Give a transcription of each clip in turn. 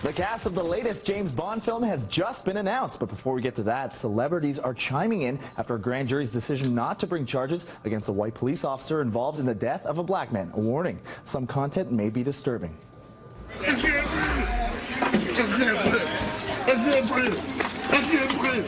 The cast of the latest James Bond film has just been announced, but before we get to that, celebrities are chiming in after a grand jury's decision not to bring charges against a white police officer involved in the death of a black man. A warning, some content may be disturbing. I can't breathe.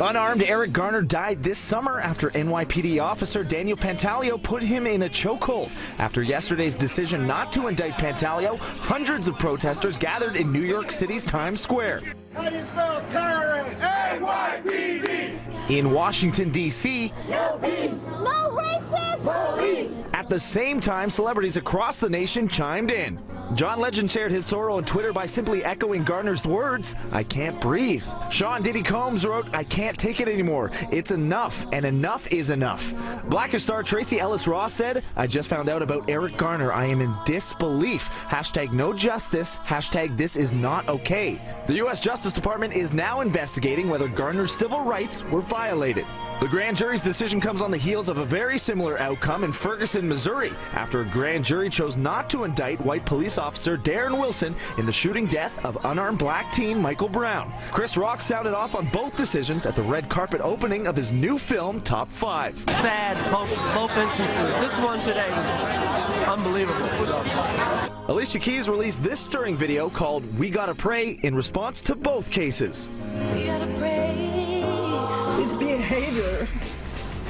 Unarmed Eric Garner died this summer after NYPD officer Daniel Pantaleo put him in a chokehold. After yesterday's decision not to indict Pantaleo, hundreds of protesters gathered in New York City's Times Square. How do you spell terrorist? NYPD! In Washington, D.C., No peace! No racist! Police! at the same time, celebrities across the nation chimed in. John Legend shared his sorrow on Twitter by simply echoing Garner's words, "I can't breathe." Sean Diddy Combs wrote, "I can't take it anymore. It's enough, and enough is enough." Blackish star Tracy Ellis Ross said, "I just found out about Eric Garner. I am in disbelief. Hashtag no justice. Hashtag this is not okay." The U.S. Justice Department is now investigating whether Garner's civil rights were violated. The grand jury's decision comes on the heels of a very similar outcome in Ferguson, Missouri, after a grand jury chose not to indict white police officer Darren Wilson in the shooting death of unarmed black teen Michael Brown. Chris Rock sounded off on both decisions at the red carpet opening of his new film, Top 5. Sad, both instances. This one today was unbelievable. Alicia Keys released this stirring video called "We Gotta Pray" in response to both cases. We gotta pray. His behavior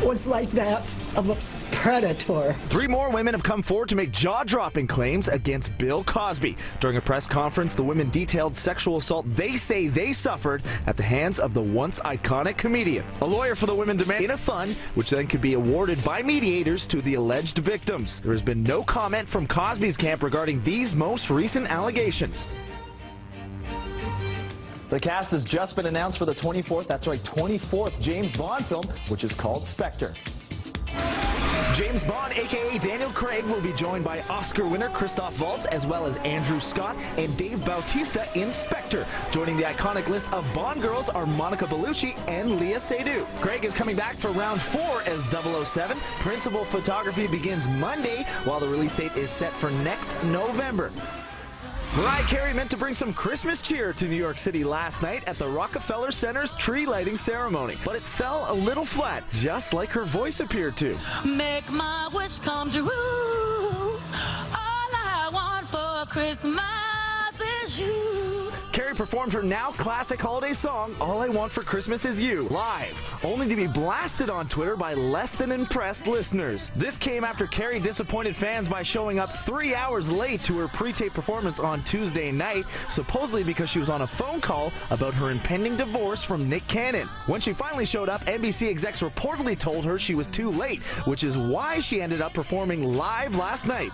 was like that of a predator. 3 more women have come forward to make jaw-dropping claims against Bill Cosby. During a press conference, the women detailed sexual assault they say they suffered at the hands of the once iconic comedian. A lawyer for the women demanded a fund, which then could be awarded by mediators to the alleged victims. There has been no comment from Cosby's camp regarding these most recent allegations. The cast has just been announced for the 24th James Bond film, which is called Spectre. James Bond, a.k.a. Daniel Craig, will be joined by Oscar winner Christoph Waltz, as well as Andrew Scott and Dave Bautista in Spectre. Joining the iconic list of Bond girls are Monica Bellucci and Léa Seydoux. Craig is coming back for round 4 as 007. Principal photography begins Monday, while the release date is set for next November. Mariah Carey meant to bring some Christmas cheer to New York City last night at the Rockefeller Center's tree lighting ceremony, but it fell a little flat, just like her voice appeared to. Make my wish come true. All I want for Christmas is you. Carey performed her now classic holiday song, "All I Want for Christmas Is You," live, only to be blasted on Twitter by less than impressed listeners. This came after Carey disappointed fans by showing up 3 hours late to her pre-tape performance on Tuesday night, supposedly because she was on a phone call about her impending divorce from Nick Cannon. When she finally showed up, NBC execs reportedly told her she was too late, which is why she ended up performing live last night.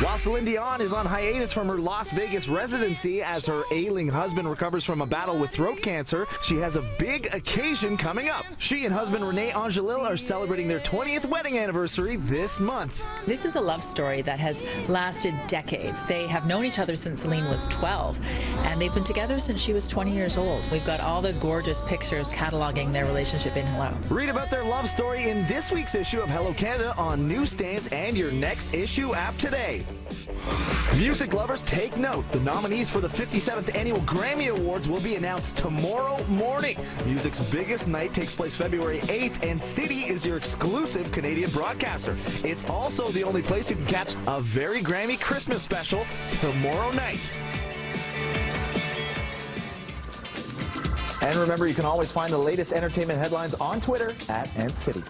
While Celine Dion is on hiatus from her Las Vegas residency as her ailing husband recovers from a battle with throat cancer, she has a big occasion coming up. She and husband Renee Angelil are celebrating their 20th wedding anniversary this month. This is a love story that has lasted decades. They have known each other since Celine was 12, and they've been together since she was 20 years old. We've got all the gorgeous pictures cataloging their relationship in Hello. Read about their love story in this week's issue of Hello Canada on newsstands and your next issue app today. Music lovers, take note. The nominees for the 57th Annual Grammy Awards will be announced tomorrow morning. Music's biggest night takes place February 8th, and City is your exclusive Canadian broadcaster. It's also the only place you can catch a very Grammy Christmas special tomorrow night. And remember, you can always find the latest entertainment headlines on Twitter @NCity.